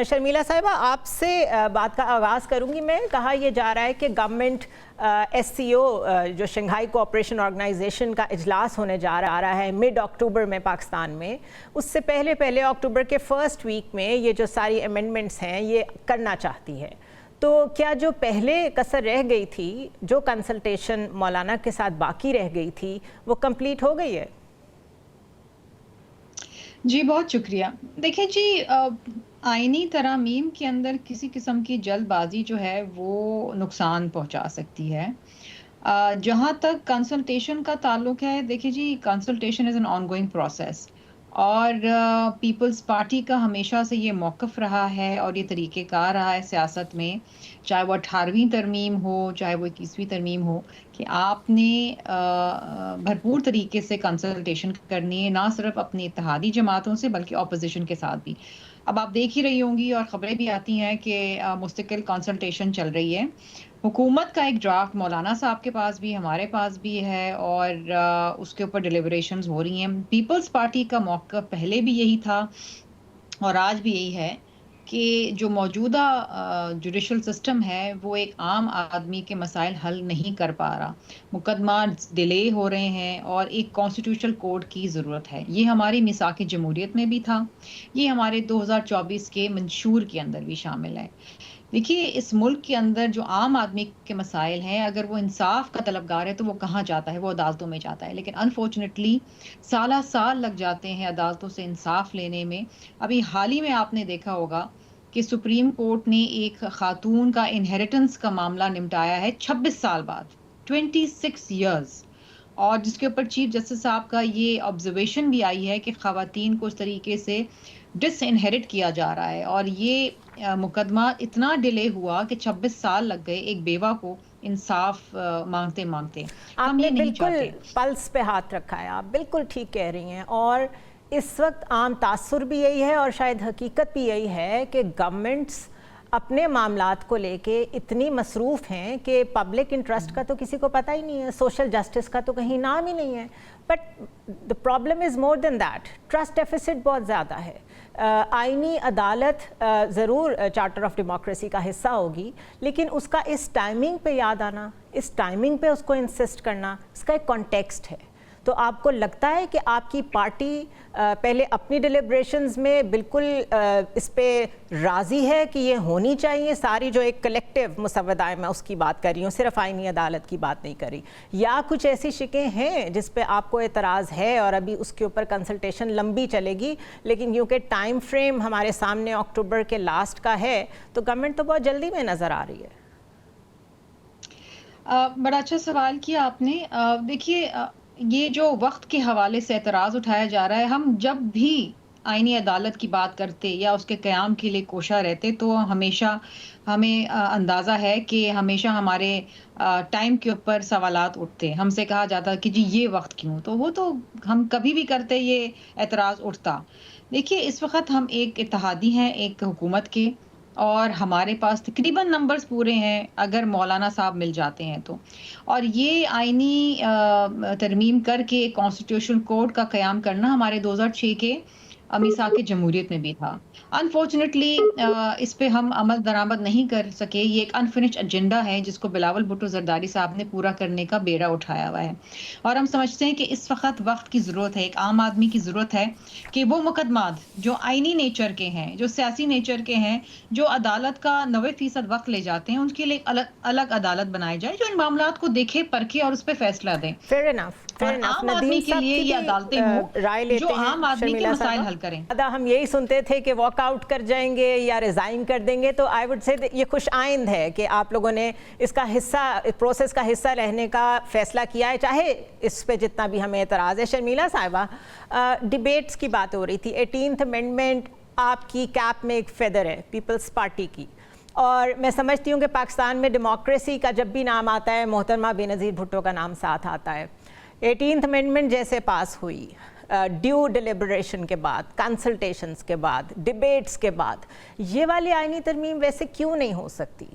شرمیلا صاحبہ آپ سے بات کا آغاز کروں گی میں. کہا یہ جا رہا ہے کہ گورنمنٹ SCO جو شنگھائی کوآپریشن آرگنائزیشن کا اجلاس ہونے جا رہا ہے مڈ اکتوبر میں پاکستان میں, اس سے پہلے اکتوبر کے فرسٹ ویک میں یہ جو ساری امینڈمنٹس ہیں یہ کرنا چاہتی ہے. تو کیا جو پہلے کسر رہ گئی تھی, جو کنسلٹیشن مولانا کے ساتھ باقی رہ گئی تھی, وہ کمپلیٹ ہو گئی ہے؟ جی بہت شکریہ. دیکھیں جی, آئینی ترامیم کے اندر کسی قسم کی جلد بازی جو ہے وہ نقصان پہنچا سکتی ہے. جہاں تک کنسلٹیشن کا تعلق ہے, دیکھیں جی consultation is an ongoing process, اور پیپلز پارٹی کا ہمیشہ سے یہ موقف رہا ہے اور یہ طریقہ کار رہا ہے سیاست میں, چاہے وہ 18ویں ترمیم ہو چاہے وہ 21ویں ترمیم ہو, کہ آپ نے بھرپور طریقے سے کنسلٹیشن کرنی ہے, نہ صرف اپنی اتحادی جماعتوں سے بلکہ اپوزیشن کے ساتھ بھی. اب آپ دیکھ ہی رہی ہوں گی اور خبریں بھی آتی ہیں کہ مستقل کنسلٹیشن چل رہی ہے. حکومت کا ایک ڈرافٹ مولانا صاحب کے پاس بھی, ہمارے پاس بھی ہے, اور اس کے اوپر ڈیلیبریشنز ہو رہی ہیں. پیپلز پارٹی کا موقف پہلے بھی یہی تھا اور آج بھی یہی ہے کہ جو موجودہ جوڈیشل سسٹم ہے وہ ایک عام آدمی کے مسائل حل نہیں کر پا رہا. مقدمات ڈیلے ہو رہے ہیں اور ایک کانسٹیٹیوشنل کوڈ کی ضرورت ہے. یہ ہماری میثاق جمہوریت میں بھی تھا, یہ ہمارے 2024 کے منشور کے اندر بھی شامل ہے. دیکھیے اس ملک کے اندر جو عام آدمی کے مسائل ہیں, اگر وہ انصاف کا طلبگار ہے تو وہ کہاں جاتا ہے؟ وہ عدالتوں میں جاتا ہے. لیکن انفارچونیٹلی سال لگ جاتے ہیں عدالتوں سے انصاف لینے میں. ابھی حال ہی میں آپ نے دیکھا ہوگا کہ سپریم کورٹ نے ایک خاتون کا انہیریٹنس کا معاملہ نمٹایا ہے 26 سال بعد, 26 ایئرز, اور جس کے اوپر چیف جسٹس صاحب کا یہ آبزرویشن بھی آئی ہے کہ خواتین کو اس طریقے سے ڈس انہیرٹ کیا جا رہا ہے. اور یہ مقدمہ اتنا ڈیلے ہوا کہ 26 سال لگ گئے ایک بیوہ کو انصاف مانگتے مانگتے. آپ ہم نے یہ نہیں بالکل چاہتے. پلس پہ ہاتھ رکھا ہے, آپ بالکل ٹھیک کہہ رہی ہیں. اور اس وقت عام تاثر بھی یہی ہے اور شاید حقیقت بھی یہی ہے کہ گورنمنٹس اپنے معاملات کو لے کے اتنی مصروف ہیں کہ پبلک انٹرسٹ کا تو کسی کو پتہ ہی نہیں ہے, سوشل جسٹس کا تو کہیں نام ہی نہیں ہے. But the problem is more than that. Trust deficits بہت زیادہ ہے. آئینی عدالت ضرور چارٹر آف ڈیموکریسی کا حصہ ہوگی, لیکن اس کا اس ٹائمنگ پہ یاد آنا, اس ٹائمنگ پہ اس کو انسسٹ کرنا, اس کا ایک کانٹیکسٹ ہے. تو آپ کو لگتا ہے کہ آپ کی پارٹی پہلے اپنی ڈیلیبریشنز میں بالکل اس پہ راضی ہے کہ یہ ہونی چاہیے ساری جو ایک کلیکٹیو مسودہ ہے, میں اس کی بات کر رہی ہوں, صرف آئینی عدالت کی بات نہیں کر رہی, یا کچھ ایسی شکیں ہیں جس پہ آپ کو اعتراض ہے اور ابھی اس کے اوپر کنسلٹیشن لمبی چلے گی, لیکن کیونکہ ٹائم فریم ہمارے سامنے اکتوبر کے لاسٹ کا ہے تو گورنمنٹ تو بہت جلدی میں نظر آ رہی ہے؟ بڑا اچھا سوال کیا آپ نے. دیکھیے یہ جو وقت کے حوالے سے اعتراض اٹھایا جا رہا ہے, ہم جب بھی آئینی عدالت کی بات کرتے یا اس کے قیام کے لیے کوشاں رہتے تو ہمیشہ ہمیں اندازہ ہے کہ ہمیشہ ہمارے ٹائم کے اوپر سوالات اٹھتے. ہم سے کہا جاتا کہ جی یہ وقت کیوں, تو وہ تو ہم کبھی بھی کرتے یہ اعتراض اٹھتا. دیکھیے اس وقت ہم ایک اتحادی ہیں ایک حکومت کے, اور ہمارے پاس تقریباً نمبرز پورے ہیں اگر مولانا صاحب مل جاتے ہیں تو. اور یہ آئینی ترمیم کر کے کانسٹیٹیوشنل کوڈ کا قیام کرنا ہمارے 2006 کے میثاق جمہوریت میں بھی تھا. انفارچونیٹلی اس پہ ہم عمل درآمد نہیں کر سکے. یہ ایک انفنشڈ ایجنڈا ہے جس کو بلاول بھٹو زرداری صاحب نے پورا کرنے کا بیڑا اٹھایا ہوا ہے, اور ہم سمجھتے ہیں کہ اس وقت کی ضرورت ہے, ایک عام آدمی کی ضرورت ہے کہ وہ مقدمات جو آئینی نیچر کے ہیں, جو سیاسی نیچر کے ہیں, جو عدالت کا 90% وقت لے جاتے ہیں, ان کے لیے الگ عدالت بنائی جائے جو ان معاملات کو دیکھے پرکھے اور اس پہ فیصلہ دیں. Fair enough. اور عام آدمی کے لیے یہ عدالتیں ہوں رائے لیتے جو ہیں عام آدمی کے مسائل حل کریں. ہم یہی سنتے تھے کہ واک آؤٹ کر جائیں گے یا ریزائن کر دیں گے, تو آئی وڈ سے یہ خوش آئند ہے کہ آپ لوگوں نے اس کا حصہ, پروسیس کا حصہ رہنے کا فیصلہ کیا ہے, چاہے اس پہ جتنا بھی ہمیں اعتراض ہے. شرمیلا صاحبہ, ڈیبیٹس کی بات ہو رہی تھی, 18th امینڈمنٹ آپ کی کیپ میں ایک فیدر ہے پیپلز پارٹی کی, اور میں سمجھتی ہوں کہ پاکستان میں ڈیموکریسی کا جب بھی نام آتا ہے محترمہ بینظیر بھٹو کا نام ساتھ آتا ہے. 18th امینڈمنٹ جیسے پاس ہوئی, ڈیو ڈیلیبریشن کے بعد, کنسلٹیشنز کے بعد, ڈیبیٹس کے بعد, یہ والی آئینی ترمیم ویسے کیوں نہیں ہو سکتی؟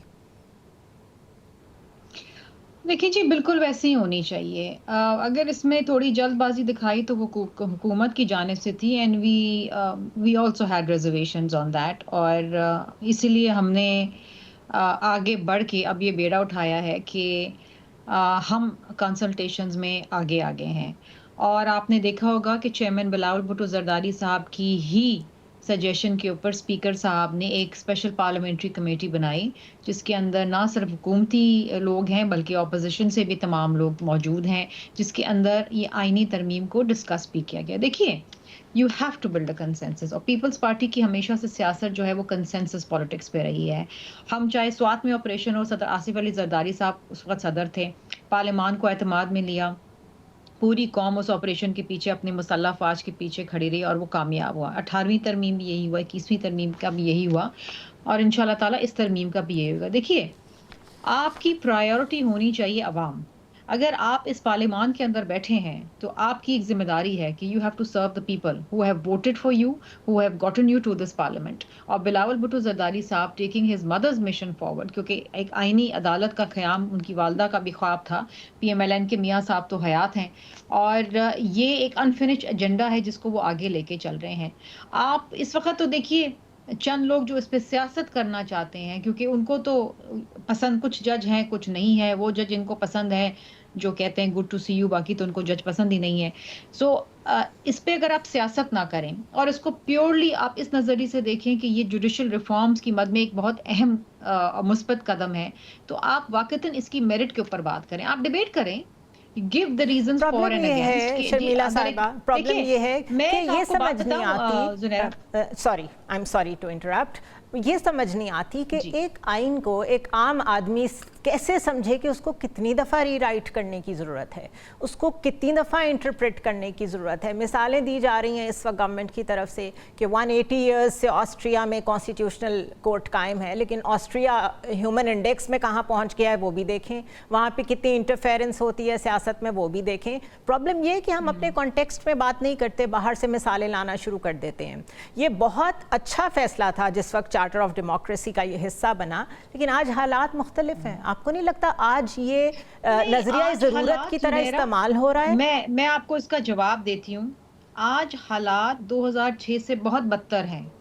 देखिए जी, बिल्कुल वैसे ही होनी चाहिए। अगर इसमें थोड़ी जल्दबाजी दिखाई तो वो हुकूमत की जानिब से थी, and we also had reservations on that, और इसीलिए हमने आगे बढ़ के अब ये बेड़ा उठाया है कि हम कंसल्टेशंस में आगे आगे हैं। और आपने देखा होगा कि चेयरमैन बिलावल भुट्टो जरदारी साहब की ही सजेशन के ऊपर स्पीकर साहब ने एक स्पेशल पार्लियामेंट्री कमेटी बनाई, जिसके अंदर ना सिर्फ हुकूमती लोग हैं बल्कि अपोजिशन से भी तमाम लोग मौजूद हैं, जिसके अंदर ये आईनी तरमीम को डिस्कस भी किया गया। देखिए, you have to build a consensus, और पीपल्स पार्टी की हमेशा से सियासत जो है वो कंसेंसस पॉलिटिक्स पे रही है। हम चाहे स्वात में ऑपरेशन हो, सदर आसिफ अली जरदारी साहब उस वक्त सदर थे, पार्लियामान को एतमाद में लिया, पूरी कौम उस ऑपरेशन के पीछे अपने मुसल्लह फ़ौज के पीछे खड़ी रही और वो कामयाब हुआ। 18वीं तरमीम भी यही हुआ, 21वीं तरमीम का भी यही हुआ, और इंशाल्लाह ताला इस तरमीम का भी यही होगा। देखिए, आपकी प्रायोरिटी होनी चाहिए अवाम। अगर आप इस पार्लियामान के अंदर बैठे हैं तो आपकी एक जिम्मेदारी है कि you have to serve the people who have voted for you, who have gotten you to this parliament. और बिलावल भुट्टो जरदारी साहब taking his mother's mission forward, क्योंकि एक आईनी अदालत का क़याम उनकी वालदा का भी ख्वाब था। PMLN के मियाँ साहब तो हयात हैं, और ये एक अनफिनिश्ड एजेंडा है जिसको वो आगे लेके चल रहे हैं। आप इस वक्त तो देखिए, चंद लोग जो इस पे सियासत करना चाहते हैं, क्योंकि उनको तो पसंद, कुछ जज हैं कुछ नहीं है, वो जज इनको पसंद है जो कहते हैं गुड टू सी यू, बाकी तो उनको जज पसंद ही नहीं है। सो इस पे अगर आप सियासत ना करें और इसको प्योरली आप इस नज़रिए से देखें कि ये जुडिशल रिफॉर्म्स की मद में एक बहुत अहम मुस्बत कदम है, तो आप वाकईतन इसकी मेरिट के ऊपर बात करें, आप डिबेट करें, give the reasons for and against. Sharmila साहिबा, प्रॉब्लम ये है कि ये समझ नहीं आती, sorry I am sorry to interrupt, ये समझ नहीं आती कि एक आइन को एक आम आदमी कैसे समझे कि उसको कितनी दफ़ा रीराइट करने की ज़रूरत है, उसको कितनी दफ़ा इंटरप्रेट करने की ज़रूरत है। मिसालें दी जा रही हैं इस वक्त गवर्नमेंट की तरफ से कि 180 ईयर्स से ऑस्ट्रिया में कॉन्स्टिट्यूशनल कोर्ट कायम है, लेकिन ऑस्ट्रिया ह्यूमन इंडेक्स में कहाँ पहुँच गया है वो भी देखें, वहाँ पे कितनी इंटरफेरेंस होती है सियासत में वो भी देखें। प्रॉब्लम ये है कि हम अपने कॉन्टेक्स्ट में बात नहीं करते, बाहर से मिसालें लाना शुरू कर देते हैं। ये बहुत अच्छा फ़ैसला था जिस वक्त चार्टर ऑफ डेमोक्रेसी का ये हिस्सा बना, लेकिन आज हालात मुख्तलिफ हैं। आपको नहीं लगता आज ये नजरिया ज़रूरत की तरह इस्तेमाल हो रहा है? मैं आपको इसका जवाब देती हूँ। आज हालात 2006 से बहुत बदतर हैं।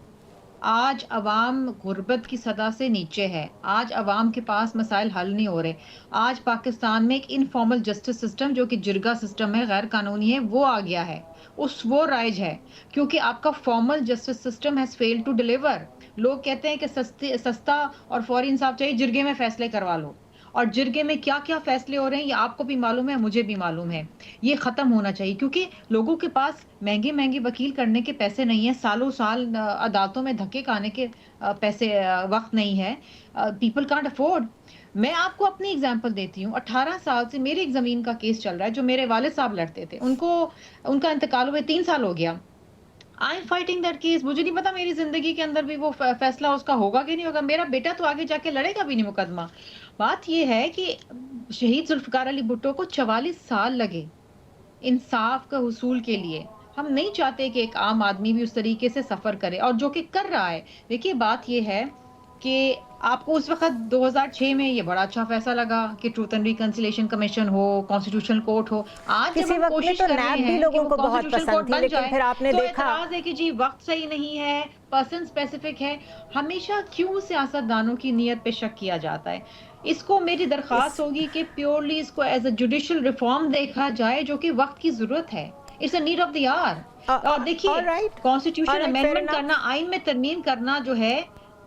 आज अवाम गुर्बत की सदा से नीचे है। आज अवाम के पास मसाइल हल नहीं हो रहे। आज पाकिस्तान में एक इनफॉर्मल जस्टिस सिस्टम जो कि जिरगा सिस्टम है, गैर कानूनी है, वो आ गया है, वो राइज है, क्योंकि आपका formal justice system has failed to deliver. लोग कहते हैं कि सस्ता और फौरी इंसाफ चाहिए, जिरगे में फैसले करवा लो, और जिरगे में क्या क्या फैसले हो रहे हैं ये आपको भी मालूम है, मुझे भी मालूम है। ये ख़त्म होना चाहिए, क्योंकि लोगों के पास महंगे महंगे वकील करने के पैसे नहीं है, सालों साल अदालतों में धक्के खाने के पैसे वक्त नहीं है। People can't afford. मैं आपको अपनी एग्जांपल देती हूँ। 18 साल से मेरी एक ज़मीन का केस चल रहा है जो मेरे वालिद साहब लड़ते थे, उनका इंतकाल हुए 3 साल हो गया। I am fighting that case. मुझे नहीं पता मेरी जिंदगी के अंदर भी वो फैसला उसका होगा कि नहीं होगा। मेरा बेटा तो आगे जाके लड़ेगा भी नहीं मुकदमा। बात ये है कि शहीद जुल्फकार अली भुट्टो को 44 साल लगे इंसाफ का हुसूल के लिए। हम नहीं चाहते कि एक आम आदमी भी उस तरीके से सफर करे, और जो कि कर रहा है। देखिए, बात ये है कि आपको उस वक्त 2006 में ये बड़ा अच्छा फैसला लगा कि ट्रूथ एंड रिकंसिलिएशन कमिशन हो, कॉन्स्टिट्यूशनल कोर्ट हो। आज किसी जब हम वक्त में कोशिश तो कर रहे नैब भी हैं लोगों कि को वो बहुत कॉन्स्टिट्यूशनल पसंद कोर्ट थी, बन लेकिन जाए, फिर आपने तो देखा एतराज है कि जी वक्त सही नहीं है, पर्सन स्पेसिफिक है। हमेशा क्यों सियासतदानों की नीयत पे शक किया जाता है? इसको मेरी दरख्वास्त होगी कि प्योरली इसको एज अ जुडिशल रिफॉर्म देखा जाए, जो कि वक्त की जरूरत है। It's a need of the hour. और देखिए, कॉन्स्टिट्यूशन अमेंडमेंट करना, आइन में तरमीम करना जो है,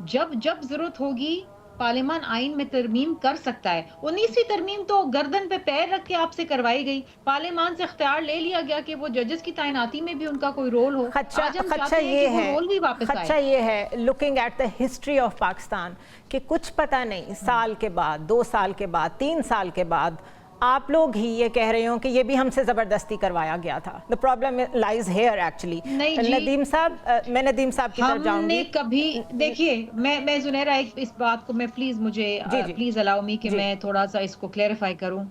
जब जब जरूरत होगी पार्लियामान आइन में तरमीम कर सकता है। 19वीं तरमीम तो गर्दन पे पैर रख के आपसे करवाई गई। पार्लियामान से इख्तियार ले लिया गया कि वो जजेस की तैनाती में भी उनका कोई रोल हो। आज हम चाहते हैं कि वो रोल भी वापस आए। खदशा ये है, looking at the history of Pakistan, कि कुछ पता नहीं साल के बाद, 2 साल के बाद, 3 साल के बाद आप लोग ही ये कह रहे हो कि ये भी हमसे ज़बरदस्ती करवाया गया था। The problem lies here actually. Nadeem साहब, मैं नदीम साहब की तरफ जाऊंगी। हमने कभी, देखिए, मैं जुनैरा इस बात को, मैं प्लीज मुझे प्लीज अलाउ मी कि मैं थोड़ा सा इसको क्लेरिफाई करूं।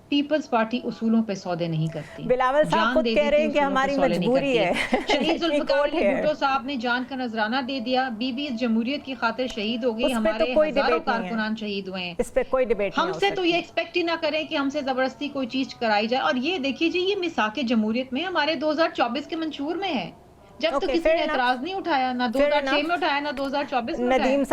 پیپلز پارٹی اصولوں پہ سودے نہیں کرتی. بلاول صاحب جان خود دے کہہ دی رہے تھی ہیں کہ اصولوں پہ ہماری سودے نہیں مجبوری کرتی. ہے. شہید ذوالفقار کوٹ علی ہے. بھٹو صاحب نے جان کا نذرانہ دے دیا. بی بی اس جمہوریت کی خاطر شہید ہو گئی. اس پہ تو ہمارے کوئی ہزاروں ڈبیٹ نہیں ہے, کارکنان شہید ہوئے ہیں. اس پہ کوئی ڈبیٹ نہیں ہم ہو سے تو یہ سکتی. ایکسپیکٹ ہی نہ کریں کہ ہم سے زبردستی کوئی چیز کرائی جائے. اور یہ دیکھیے جی, یہ میثاق جمہوریت میں ہمارے 2024 کے منشور میں ہے. جب تو اوکے, کسی فیئر نے انف, اعتراض نہیں اٹھایا, نہ فیئر 2006 انف. میں اٹھایا, نہ 2024 میں اٹھایا. ندیم صاحب